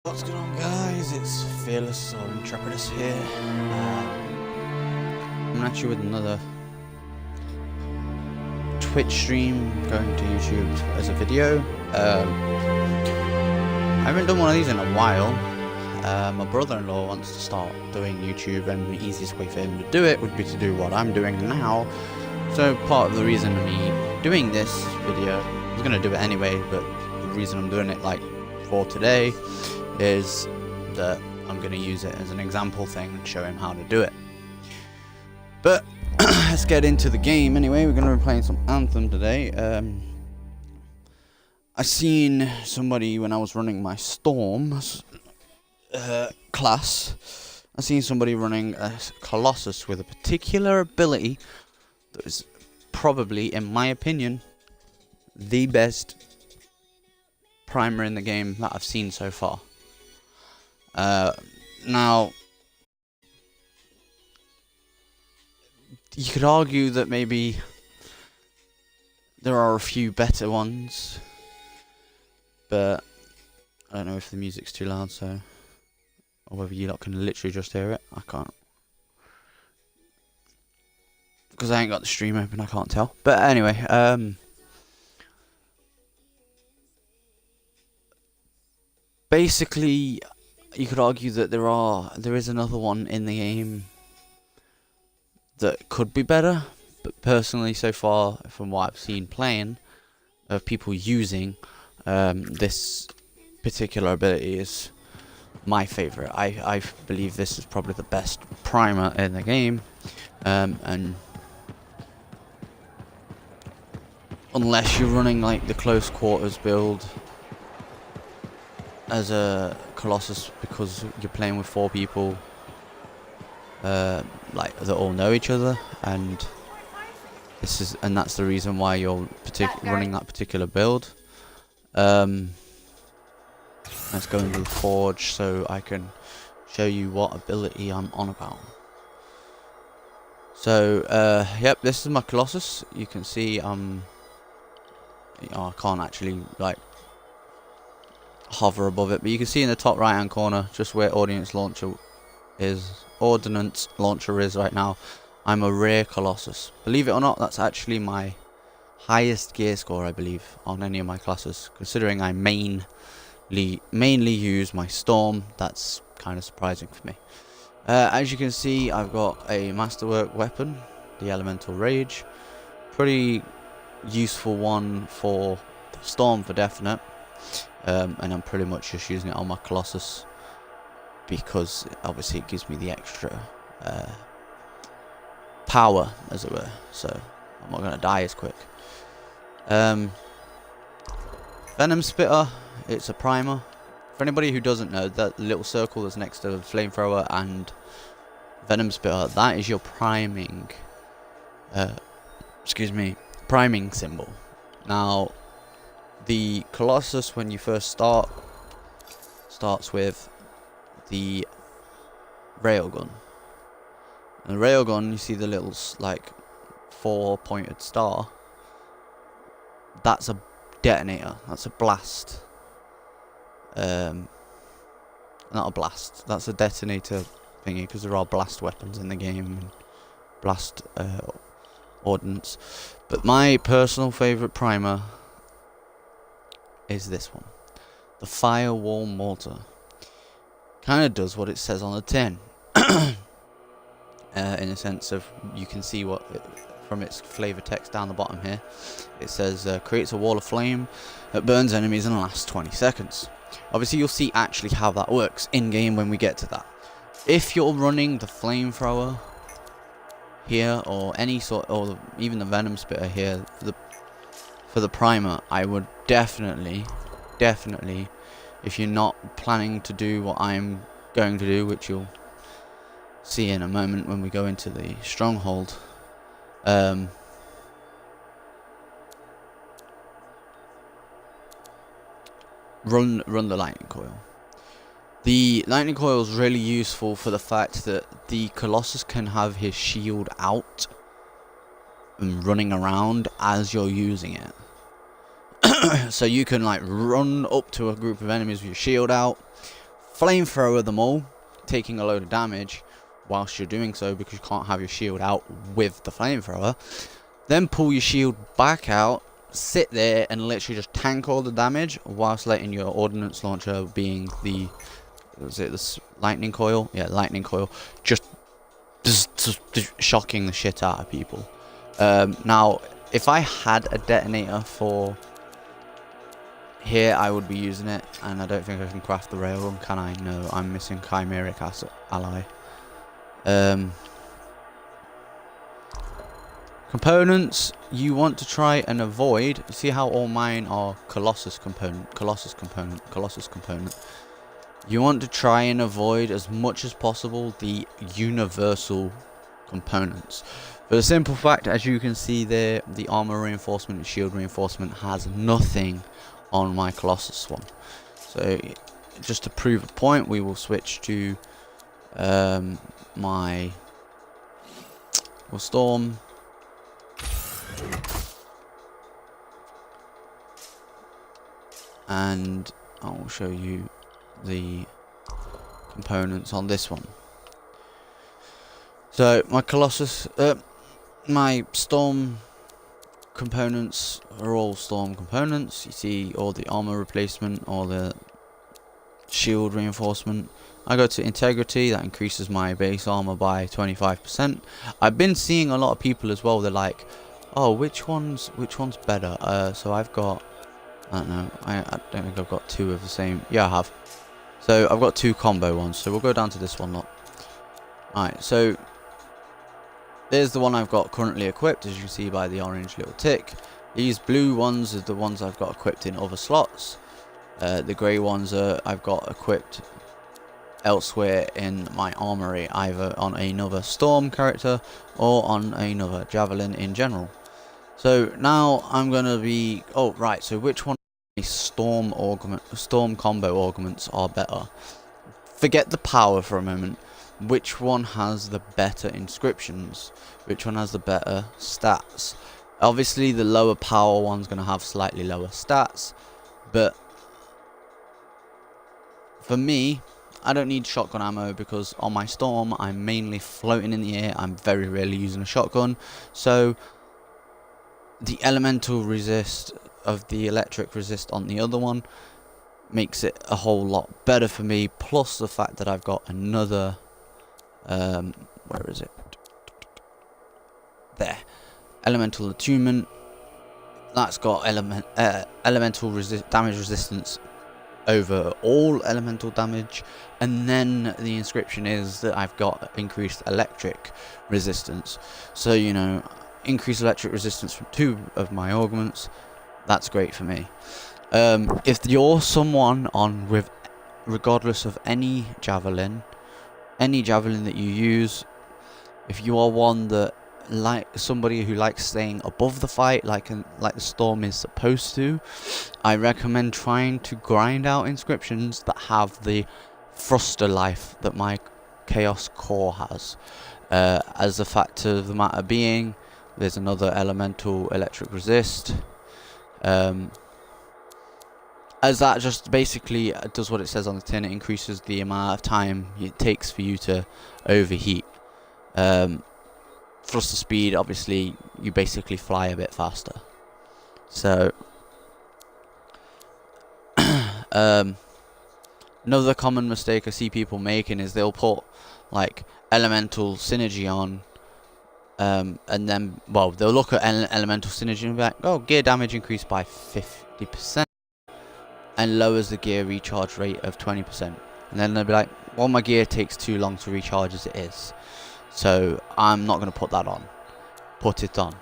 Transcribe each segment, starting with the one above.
What's going on, guys? It's Fearless or Intrepidus here. I'm actually with another Twitch stream going to YouTube as a video. I haven't done one of these in a while. My brother-in-law wants to start doing YouTube, and the easiest way for him to do it would be to do what I'm doing now. So part of the reason of me doing this video, I was going to do it anyway, but the reason I'm doing it for today is that I'm going to use it as an example thing and show him how to do it. But let's get into the game anyway. We're going to be playing some Anthem today. I seen somebody when I was running my Storm class. I seen somebody running a Colossus with a particular ability that is probably, in my opinion, the best primer in the game that I've seen so far. Now, you could argue that maybe there are a few better ones, but I don't know if the music's too loud, so, or whether you lot can literally just hear it. I can't, because I ain't got the stream open. I can't tell. But anyway, basically, you could argue that there is another one in the game that could be better, but personally, so far, from what I've seen playing, of people using, this particular ability is my favourite. I believe this is probably the best primer in the game, and unless you're running like the close quarters build as a Colossus, because you're playing with 4 people like that all know each other, and that's the reason why you're running that particular build. Let's go into the forge so I can show you what ability I'm on about. So yep, this is my Colossus. You can see I can't actually like hover above it, but you can see in the top right hand corner just where ordnance launcher is right now. I'm a rare Colossus. Believe it or not, that's actually my highest gear score, I believe, on any of my classes, considering I mainly use my Storm. That's kind of surprising for me. As you can see, I've got a masterwork weapon, the Elemental Rage. Pretty useful one for the Storm for definite. And I'm pretty much just using it on my Colossus because obviously it gives me the extra power, as it were, so I'm not going to die as quick. Venom Spitter, it's a primer. For anybody who doesn't know, that little circle that's next to the Flamethrower and Venom Spitter, that is your priming priming symbol. Now, the Colossus, when you first starts with the railgun. And the railgun, you see the little like 4-pointed star. That's a detonator. That's a blast. Not a blast. That's a detonator thingy, because there are blast weapons in the game and blast ordnance. But my personal favourite primer is this one, the Firewall Mortar. Kind of does what it says on the tin, in a sense of, you can see what from its flavor text down the bottom here. It says creates a wall of flame that burns enemies and lasts 20 seconds. Obviously, you'll see actually how that works in game when we get to that. If you're running the Flamethrower here, or any sort, or even the Venom Spitter here for the primer, I would definitely, if you're not planning to do what I'm going to do, which you'll see in a moment when we go into the stronghold, run the lightning coil. The lightning coil is really useful for the fact that the Colossus can have his shield out and running around as you're using it. So you can like run up to a group of enemies with your shield out, flamethrower them all, taking a load of damage whilst you're doing so because you can't have your shield out with the flamethrower. Then pull your shield back out, sit there and literally just tank all the damage whilst letting your ordnance launcher, being the, was it the lightning coil? Yeah, lightning coil, just shocking the shit out of people. Now, if I had a detonator for here, I would be using it, and I don't think I can craft the railgun, can I? No, I'm missing chimeric ally. Components, you want to try and avoid, see how all mine are Colossus component. You want to try and avoid as much as possible the universal components. For the simple fact, as you can see there, the armor reinforcement and shield reinforcement has nothing on my Colossus one. So just to prove a point, we will switch to my storm. And I will show you the components on this one. So my Colossus, my storm components are all storm components. You see all the armor replacement, all the shield reinforcement. I go to integrity, that increases my base armor by 25%. I've been seeing a lot of people as well, they're like, oh, which one's better? So I've got, I don't know, I don't think I've got two of the same. Yeah, I have. So I've got two combo ones, so we'll go down to this one. Look. Alright, so there's the one I've got currently equipped, as you can see by the orange little tick. These blue ones are the ones I've got equipped in other slots. The grey ones are I've got equipped elsewhere in my armory, either on another storm character or on another javelin in general. So now I'm gonna be, oh right, so which one of storm combo augments are better? Forget the power for a moment. Which one has the better inscriptions? Which one has the better stats? Obviously the lower power one's gonna have slightly lower stats, but for me, I don't need shotgun ammo because on my storm I'm mainly floating in the air. I'm very rarely using a shotgun, so the elemental resist of the electric resist on the other one makes it a whole lot better for me, plus the fact that I've got another where is it, there, elemental attunement. That's got elemental damage resistance over all elemental damage, and then the inscription is that I've got increased electric resistance. So, you know, increased electric resistance from two of my augments, that's great for me. If you're someone on with, regardless of any javelin that you use, if you are one that like somebody who likes staying above the fight like the storm is supposed to, I recommend trying to grind out inscriptions that have the thruster life that my chaos core has. As the fact of the matter being, there's another elemental electric resist, as that just basically does what it says on the tin. It increases the amount of time it takes for you to overheat. Thruster speed, obviously, you basically fly a bit faster. So, another common mistake I see people making is they'll put like elemental synergy on, and then, well, they'll look at elemental synergy and be like, oh, gear damage increased by 50% and lowers the gear recharge rate of 20%. And then they'll be like, well, my gear takes too long to recharge as it is, so I'm not going to put that on. Put it on.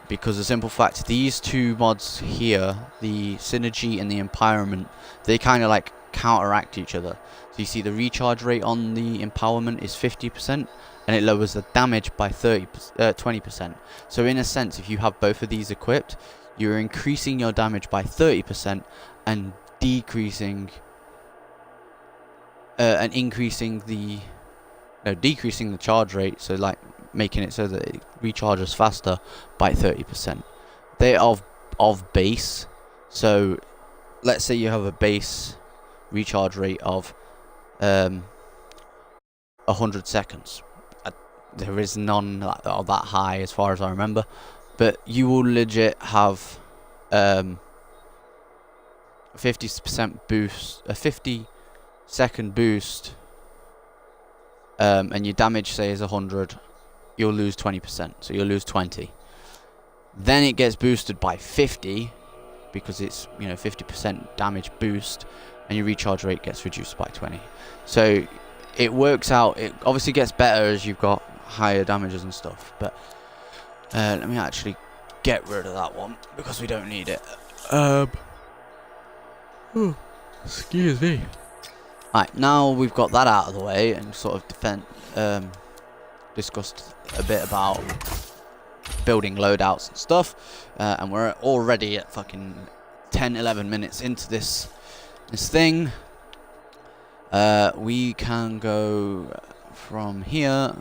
Because the simple fact, these two mods here, the synergy and the empowerment, they kind of like counteract each other. So you see the recharge rate on the empowerment is 50%, and it lowers the damage by 20%. So in a sense, if you have both of these equipped, you're increasing your damage by 30% and decreasing decreasing the charge rate, so like making it so that it recharges faster by 30%. They are of base. So let's say you have a base recharge rate of 100 seconds. There is none that are that high as far as I remember, but you will legit have 50% boost, a 50-second boost, and your damage say is 100, you'll lose 20%, so you'll lose 20. Then it gets boosted by 50 because it's 50% damage boost, and your recharge rate gets reduced by 20. So it works out. It obviously gets better as you've got higher damages and stuff, but let me actually get rid of that one because we don't need it. Excuse me. Right, now we've got that out of the way and sort of discussed a bit about building loadouts and stuff, and we're already at fucking 10-11 minutes into this thing. We can go from here.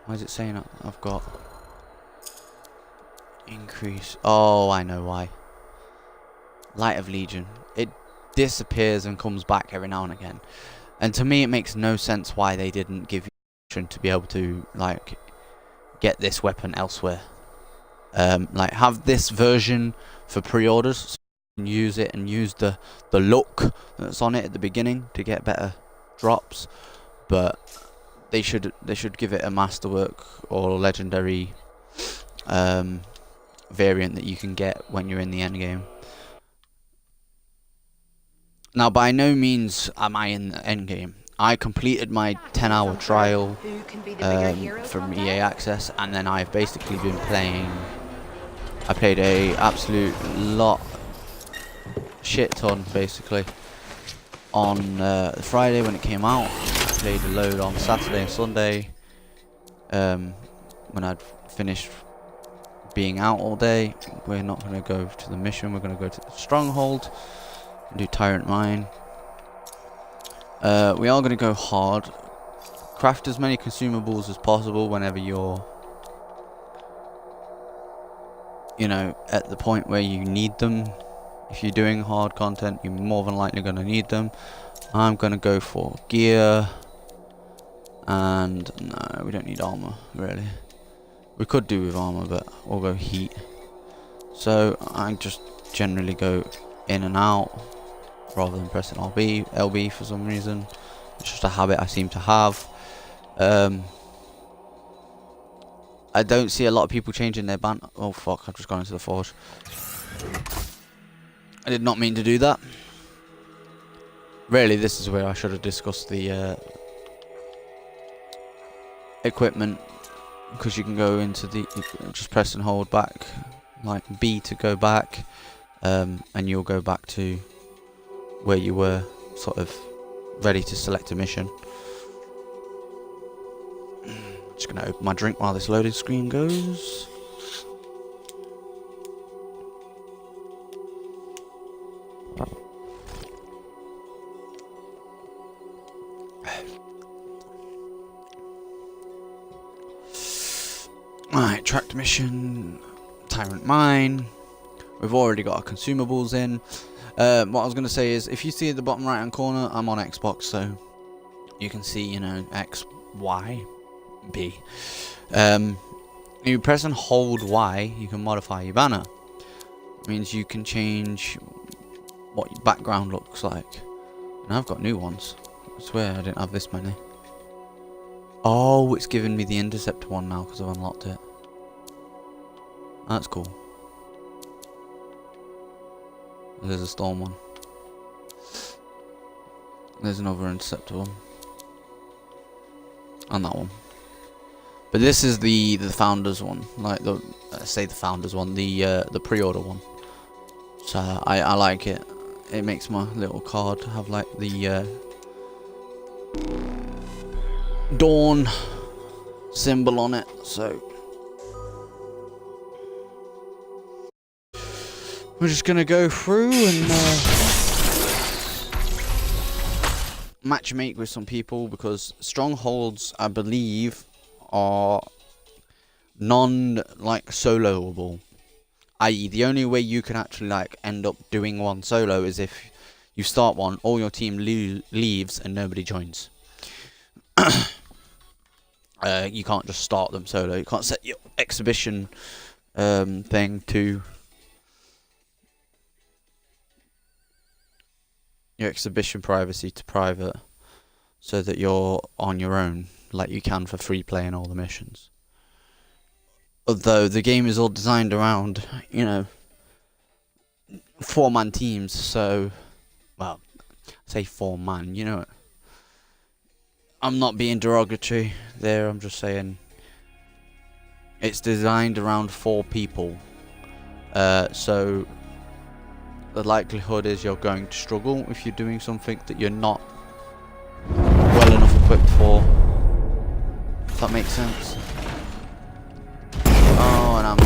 Why is it saying I've got increase? Oh, I know why. Light of Legion. It disappears and comes back every now and again. And to me, it makes no sense why they didn't give you option to be able to like get this weapon elsewhere. Like have this version for pre-orders, so you can use it and use the look that's on it at the beginning to get better drops. But they should give it a masterwork or legendary variant that you can get when you're in the end game. Now, by no means am I in the end game. I completed my 10-hour trial from EA Access, and then I've basically been playing. I played a absolute shit ton basically on Friday when it came out. I played a load on Saturday and Sunday when I'd finished being out all day. We're not going to go to the mission, we're going to go to the stronghold and do Tyrant Mine. We are going to go hard. Craft as many consumables as possible whenever you're at the point where you need them. If you're doing hard content, you're more than likely going to need them. I'm going to go for gear, and no, we don't need armor really. We could do with armor, but we'll go heat. So I just generally go in and out rather than pressing LB for some reason. It's just a habit I seem to have. I don't see a lot of people changing their band. Oh fuck, I've just gone into the forge. I did not mean to do that. Really, this is where I should have discussed the equipment, because you can go into the, just press and hold back, like B to go back, and you'll go back to where you were, sort of ready to select a mission. Just gonna open my drink while this loading screen goes. Alright, tracked mission, Tyrant Mine. We've already got our consumables in. What I was going to say is, if you see at the bottom right hand corner, I'm on Xbox, so you can see, X, Y, B. You press and hold Y, you can modify your banner. It means you can change what your background looks like. And I've got new ones. I swear I didn't have this many. Oh, it's given me the Interceptor one now because I've unlocked it. That's cool. There's a Storm one. There's another Interceptor one. And that one. But this is the Founders one. Like the Founders one, the pre-order one. So I like it. It makes my little card have like the Dawn symbol on it, so we're just gonna go through and matchmake with some people, because strongholds, I believe, are soloable. I.e., the only way you can actually end up doing one solo is if You start one, all your team leaves and nobody joins. You can't just start them solo. You can't set your exhibition thing to your exhibition privacy to private, so that you're on your own, like you can for free play in all the missions. Although the game is all designed around, you know, 4-man teams, so, well, I say 4-man, you know, I'm not being derogatory there, I'm just saying it's designed around 4 people, so the likelihood is you're going to struggle if you're doing something that you're not well enough equipped for, if that makes sense. Oh, and I'm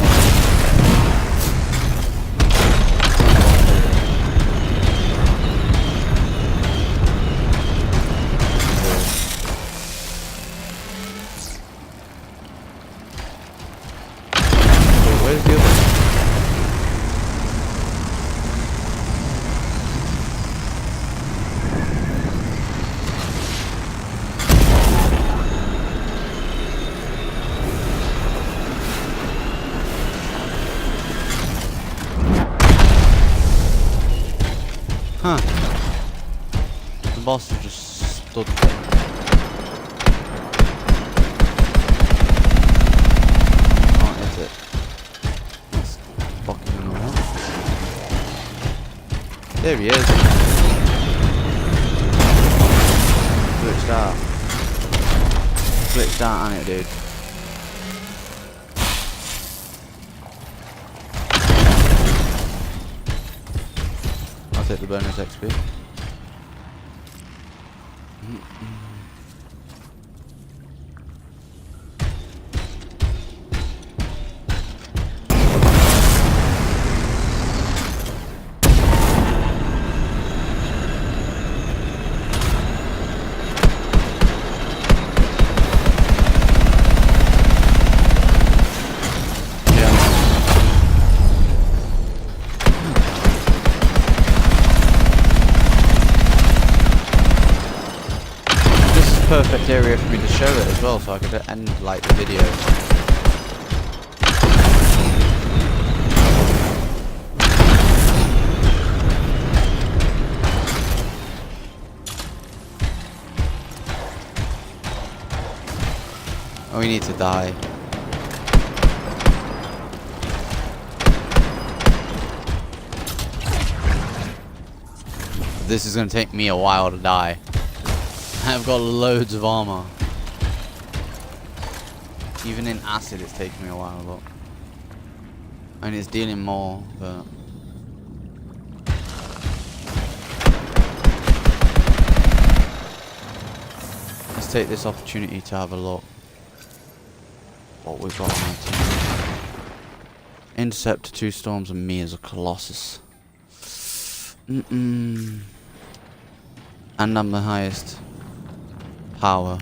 where's the other? Huh. The boss has just stood there. Can't hit it. That's fucking annoying. There he is. Glitched out. Glitched out on it, dude. I'll take the bonus XP. Perfect area for me to show it as well, so I could end like the video. Oh, we need to die. This is going to take me a while to die. I've got loads of armor. Even in acid it's taking me a while, but and it's dealing more, but let's take this opportunity to have a look what we've got on our team. Intercept 2 storms and me as a Colossus. And I'm the highest power,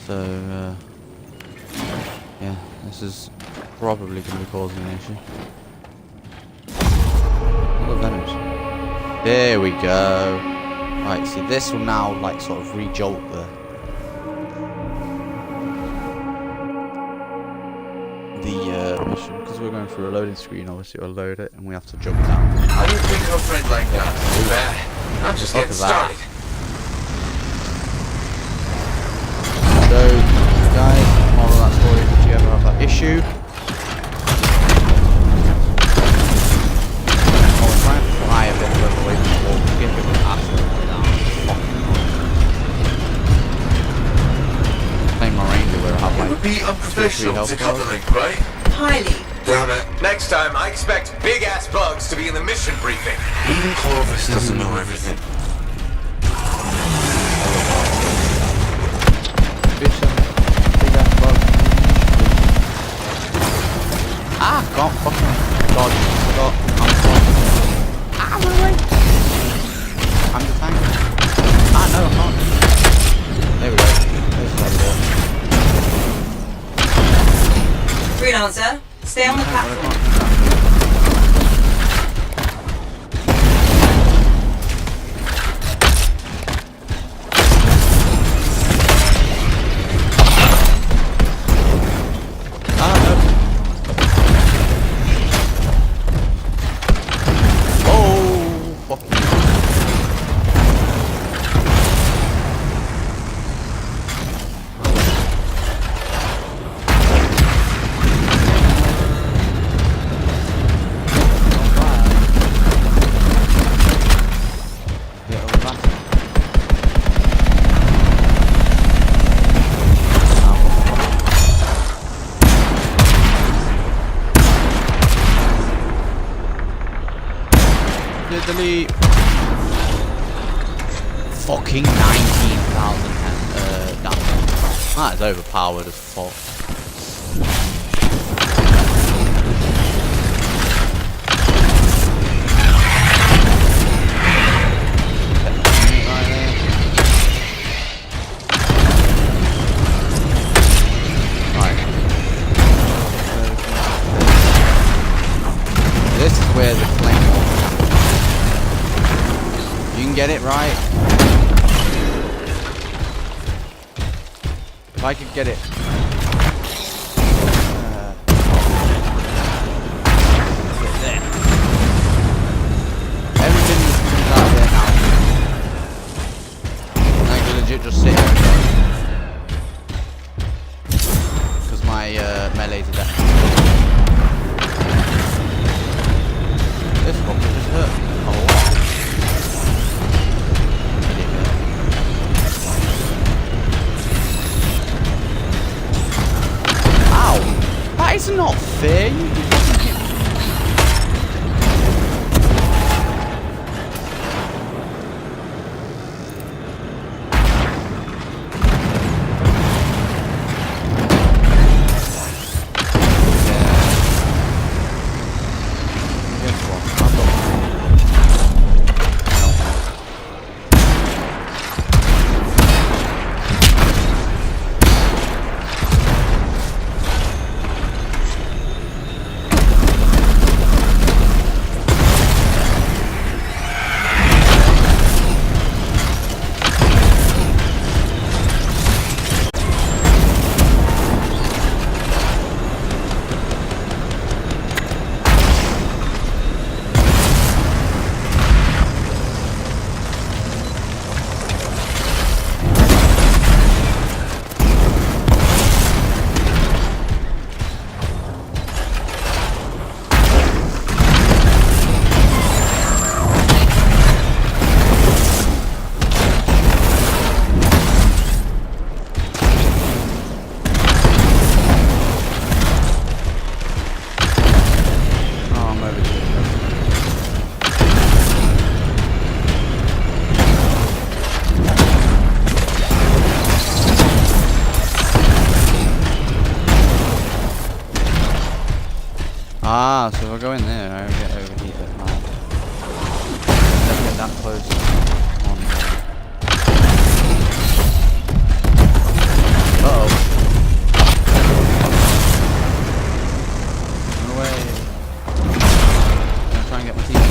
so yeah, this is probably going to be causing an issue. Look at Venoms. There we go. Right, see, this will now like sort of re-jolt the mission, because we're going through a loading screen. Obviously, it'll load it, and we have to jump down. I didn't think of a friend like that. Too bad. I'm just getting started. So, guys, moral of that story is if you ever have that issue, I'll try and fly a bit further away from the wall to get it with acid all the way down. Playing my ranger where I have like it would be unprofessional to cut the link, right? Highly. Damn it. Next time, I expect big-ass bugs to be in the mission briefing. Even Colossus doesn't know everything. Ah, can't fucking dodge. Forgot. Ah, run away. I'm the tank. Ah, no, I can't. There we go. There's the Freelancer, stay on the platform. delete. Fucking 19,000 damage. That is overpowered as fuck. This is where the flame is. You can get it right. If I could get it. There. Everything comes out there now. I can legit just sit here. Because my melee's are dead. This rocket just hurt me a lot. Ow! That is not fair. You fucking hit me. Ah, so if I go in there, I get overheated. Let's get that close on there. Uh-oh. Run away. I'm gonna try and get my teeth.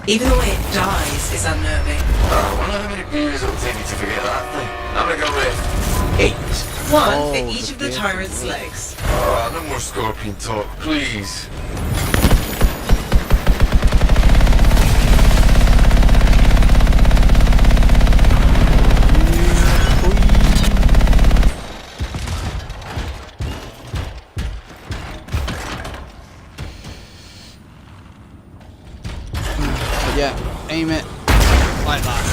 Even the way it dies is unnerving. I wonder how many beers it'll take me to forget that thing. I'm gonna go with 8. One Oh, for each the of the beer. tyrant's legs. No more scorpion talk, please. But yeah, aim it like that.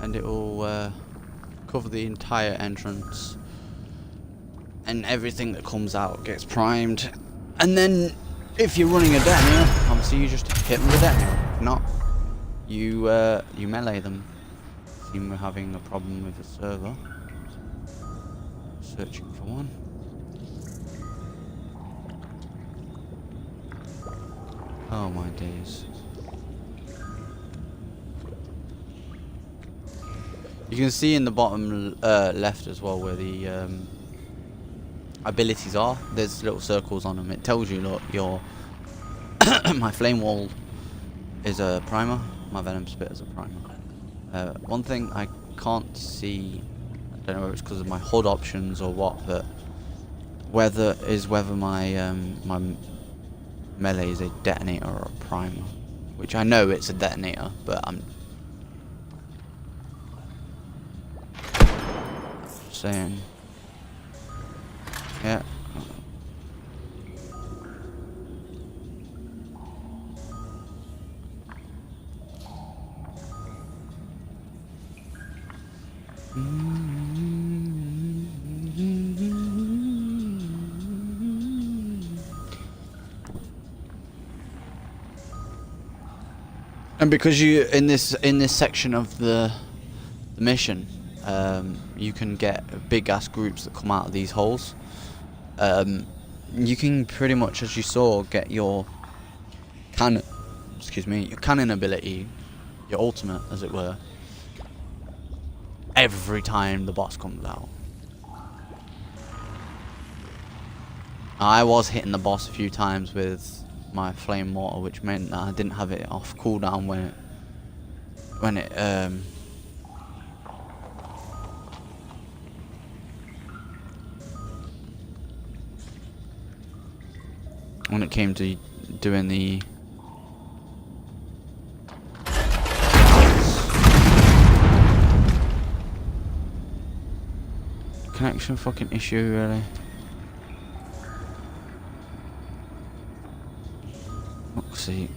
And it will cover the entire entrance. And everything that comes out gets primed. And then, if you're running a detonator, obviously you just hit them with a detonator. If not, you melee them. Seem we're having a problem with the server. Searching for one. Oh my days. You can see in the bottom left as well where the abilities are. There's little circles on them. It tells you, look, your my flame wall is a primer, my venom spit is a primer. One thing I can't see, I don't know if it's because of my HUD options or what, but whether my my melee is a detonator or a primer, which I know it's a detonator, but I'm saying, yeah. And because you in this section of the mission, you can get big ass groups that come out of these holes. You can pretty much, as you saw, get your cannon, your cannon ability, your ultimate, as it were, every time the boss comes out. I was hitting the boss a few times with my flame mortar, which meant that I didn't have it off cooldown when it came to doing the connection fucking issue, really. Let's see.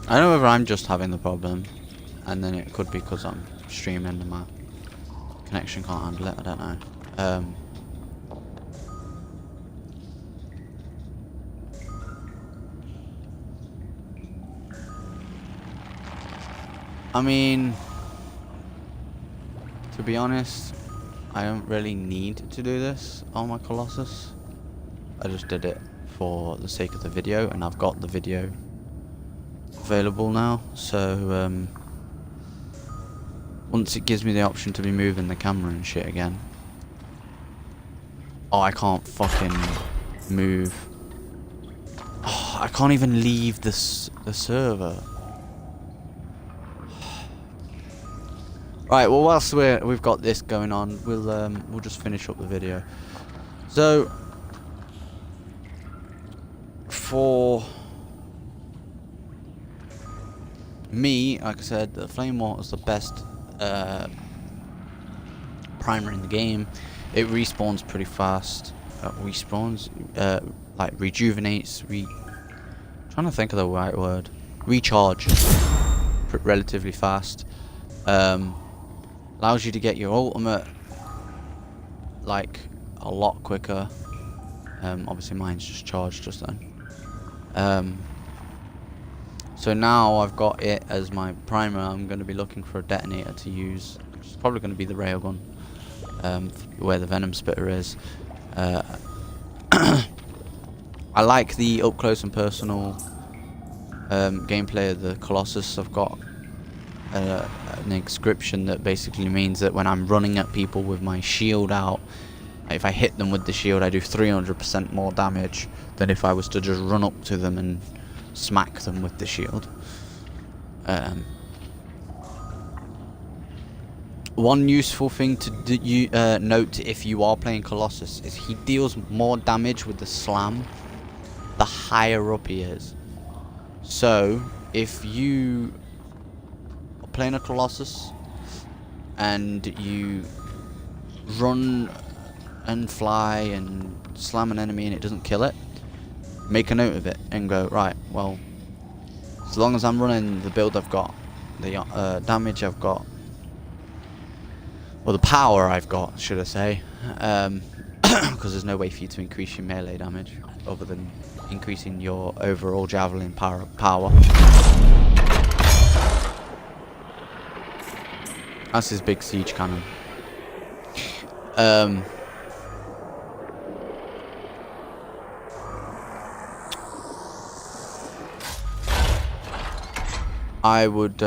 I don't know whether I'm just having the problem, and then it could be because I'm streaming and my connection can't handle it. I don't know. I mean, to be honest, I don't really need to do this on my Colossus. I just did it for the sake of the video, and I've got the video available now, so once it gives me the option to be moving the camera and shit again. Oh, I can't fucking move. Oh, I can't even leave the server. Right, well, whilst we've got this going on, we'll just finish up the video. So, for me, like I said, the flame mortar is the best primer in the game. It respawns pretty fast. Like rejuvenates. Trying to think of the right word. Recharge. Relatively fast. Allows you to get your ultimate like a lot quicker. Obviously mine's just charged just then. So now I've got it as my primer. I'm going to be looking for a detonator to use, which is probably going to be the railgun, where the venom spitter is. I like the up close and personal gameplay of the Colossus, I've got an inscription that basically means that when I'm running at people with my shield out, if I hit them with the shield, I do 300% more damage than if I was to just run up to them and smack them with the shield. One useful thing to note if you are playing Colossus is he deals more damage with the slam the higher up he is. So if you are playing a Colossus and you run and fly and slam an enemy and it doesn't kill it, make a note of it and go, right, well, as long as I'm running the build I've got, the damage I've got, or the power I've got, should I say, because there's no way for you to increase your melee damage other than increasing your overall javelin power. That's his big siege cannon. I would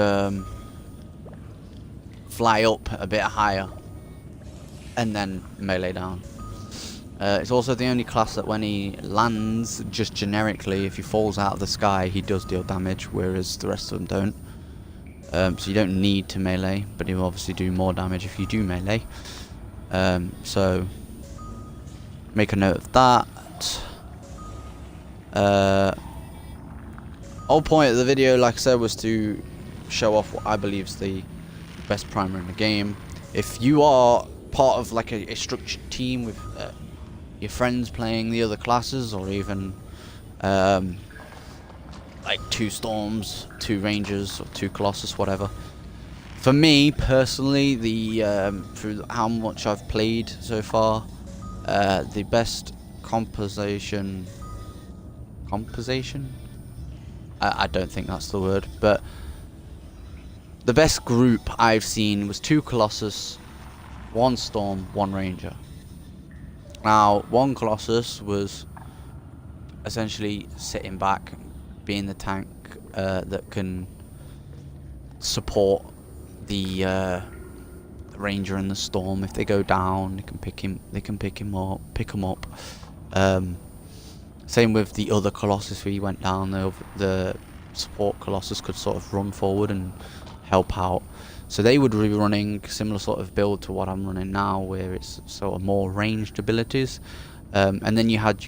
fly up a bit higher and then melee down. It's also the only class that when he lands, just generically, if he falls out of the sky, he does deal damage, whereas the rest of them don't. So you don't need to melee, but he'll obviously do more damage if you do melee. So make a note of that. Whole point of the video, like I said, was to show off what I believe is the best primer in the game. If you are part of like a structured team with your friends playing the other classes, or even like 2 Storms, 2 Rangers, or 2 Colossus, whatever. For me personally, through how much I've played so far, the best composition. I don't think that's the word, but the best group I've seen was 2 Colossus, 1 Storm, 1 Ranger. Now, 1 Colossus was essentially sitting back, being the tank that can support the Ranger and the Storm. If they go down, they can pick him up. Same with the other Colossus where he went down. The support Colossus could sort of run forward and help out. So they would be running similar sort of build to what I'm running now, where it's sort of more ranged abilities. And then you had,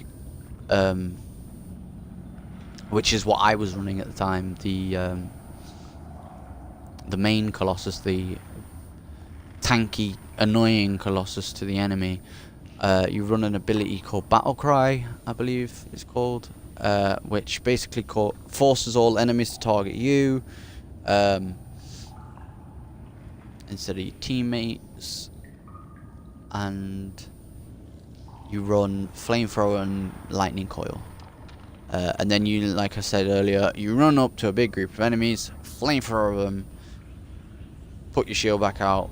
which is what I was running at the time, the main Colossus, the tanky, annoying Colossus to the enemy. You run an ability called Battle Cry, I believe it's called, which basically forces all enemies to target you instead of your teammates, and you run Flamethrower and Lightning Coil. And then you, like I said earlier, you run up to a big group of enemies, Flamethrower them, put your shield back out,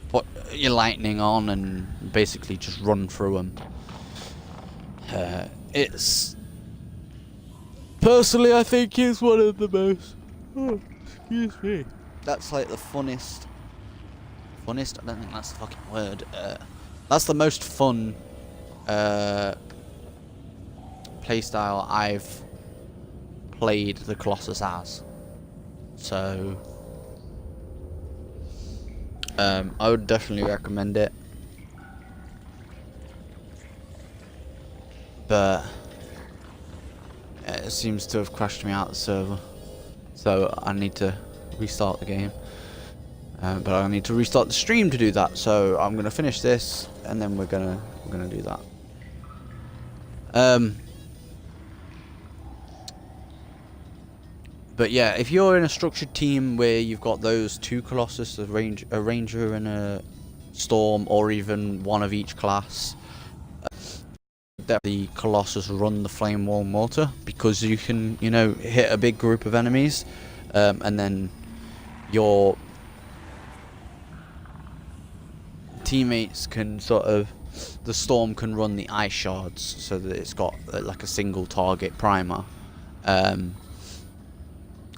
put your lightning on, and basically just run through them. It's personally, I think it's one of the most. Oh, excuse me. That's like the funnest. I don't think that's the fucking word. That's the most fun playstyle I've played the Colossus as. So. I would definitely recommend it, but it seems to have crashed me out the server, so I need to restart the game. But I need to restart the stream to do that. So I'm gonna finish this, and then we're gonna do that. But yeah, if you're in a structured team where you've got those 2 Colossus, a Ranger and a Storm, or even one of each class, the Colossus run the Flame Wall Mortar, because you can, hit a big group of enemies, and then your teammates can the Storm can run the Ice Shards, so that it's got like a single target primer.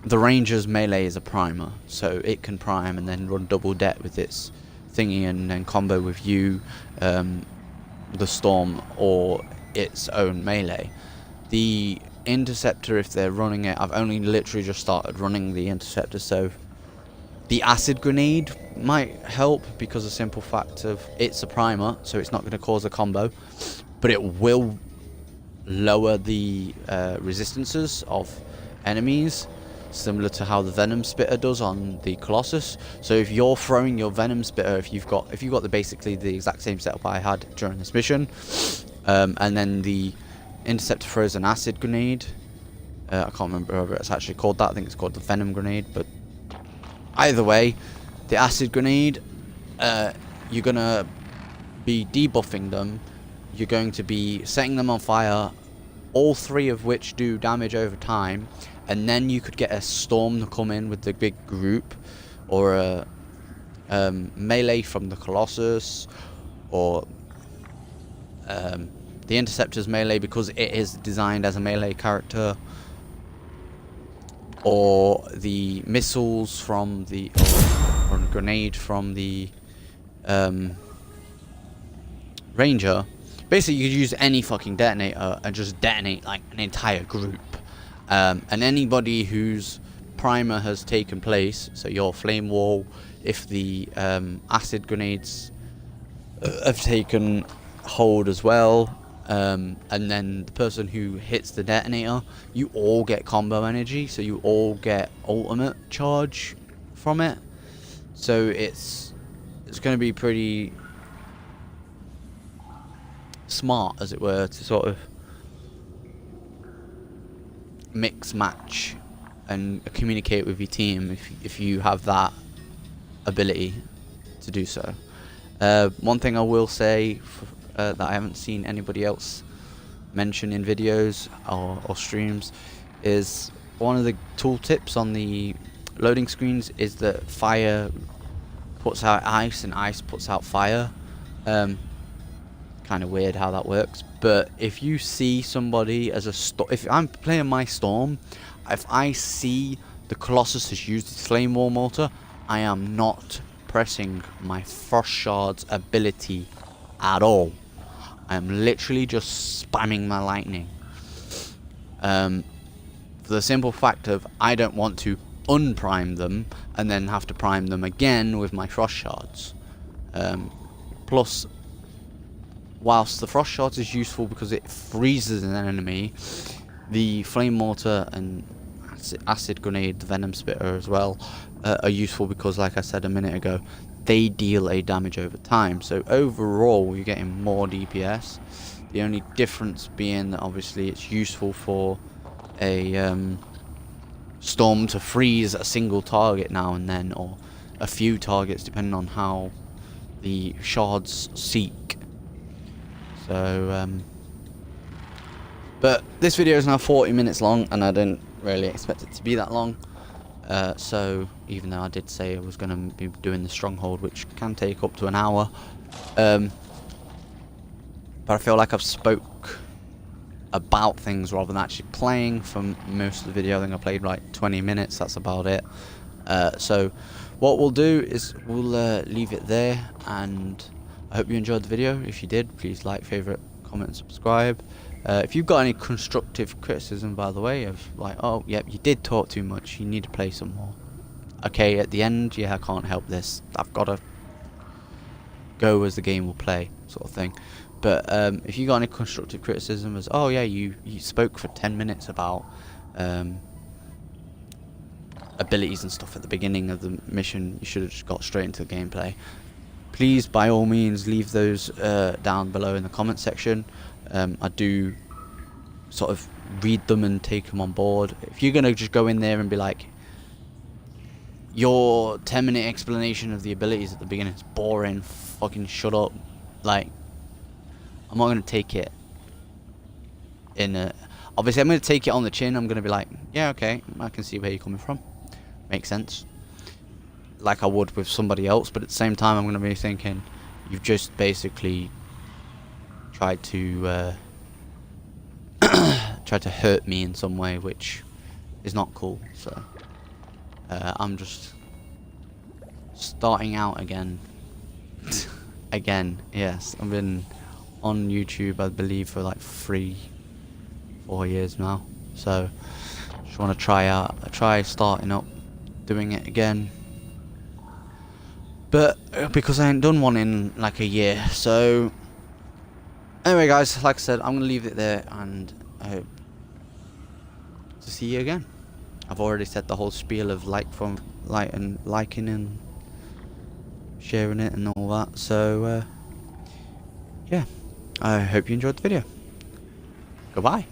the Ranger's melee is a primer, so it can prime and then run double det with its thingy and then combo with you, the Storm, or its own melee. The Interceptor, if they're running it, I've only literally just started running the Interceptor, so the Acid Grenade might help because of the simple fact of it's a primer, so it's not going to cause a combo, but it will lower the resistances of enemies, similar to how the Venom Spitter does on the Colossus. So if you're throwing your Venom Spitter, if you've got basically the exact same setup I had during this mission, and then the Interceptor throws an Acid Grenade, I can't remember whether it's actually called that, I think it's called the Venom Grenade, but either way, the Acid Grenade, you're gonna be debuffing them, you're going to be setting them on fire, all three of which do damage over time, and then you could get a Storm to come in with the big group, or a melee from the Colossus, or the Interceptor's melee because it is designed as a melee character, or the missiles from the, or a grenade from the Ranger. Basically, you could use any fucking detonator and just detonate like an entire group. And anybody whose primer has taken place, so your flame wall, if the acid grenades have taken hold as well, and then the person who hits the detonator, you all get combo energy, so you all get ultimate charge from it. So it's going to be pretty smart, as it were, to sort of mix match and communicate with your team if you have that ability to do so. One thing I will say that I haven't seen anybody else mention in videos or streams is one of the tooltips on the loading screens is that fire puts out ice and ice puts out fire. Kind of weird how that works, but if you see somebody as a if I'm playing my Storm, if I see the Colossus has used its Flame Wall Mortar, I am not pressing my Frost Shard's ability at all. I am literally just spamming my lightning, for the simple fact of I don't want to unprime them and then have to prime them again with my Frost Shards. Plus, whilst the Frost Shard is useful because it freezes an enemy, the Flame Mortar and Acid Grenade, the Venom Spitter as well, are useful because, like I said a minute ago, they deal a damage over time. So overall, you're getting more DPS. The only difference being that obviously it's useful for a Storm to freeze a single target now and then, or a few targets depending on how the shards seek. So, but this video is now 40 minutes long, and I didn't really expect it to be that long. So, even though I did say I was going to be doing the Stronghold, which can take up to an hour, but I feel like I've spoke about things rather than actually playing for most of the video. I think I played like 20 minutes, that's about it. So, what we'll do is we'll leave it there, and I hope you enjoyed the video. If you did, please like, favourite, comment and subscribe. If you've got any constructive criticism, by the way, of like, oh, yep, you did talk too much, you need to play some more. Okay, at the end, yeah, I can't help this. I've got to go as the game will play, sort of thing. But if you got any constructive criticism as, oh yeah, you spoke for 10 minutes about abilities and stuff at the beginning of the mission, you should have just got straight into the gameplay. Please, by all means, leave those down below in the comment section. I do sort of read them and take them on board. If you're going to just go in there and be like, your 10-minute explanation of the abilities at the beginning is boring, fucking shut up. Like, I'm not going to take it in a... Obviously, I'm going to take it on the chin. I'm going to be like, yeah, okay, I can see where you're coming from. Makes sense. Like I would with somebody else, but at the same time I'm going to be thinking you've just basically tried to hurt me in some way, which is not cool. So I'm just starting out again. Again, yes. I've been on YouTube, I believe, for like 3-4 years now. So just want to try starting up, doing it again. But because I ain't done one in like a year, so anyway, guys, like I said, I'm gonna leave it there, and I hope to see you again. I've already said the whole spiel of liking and sharing it and all that. So yeah, I hope you enjoyed the video. Goodbye.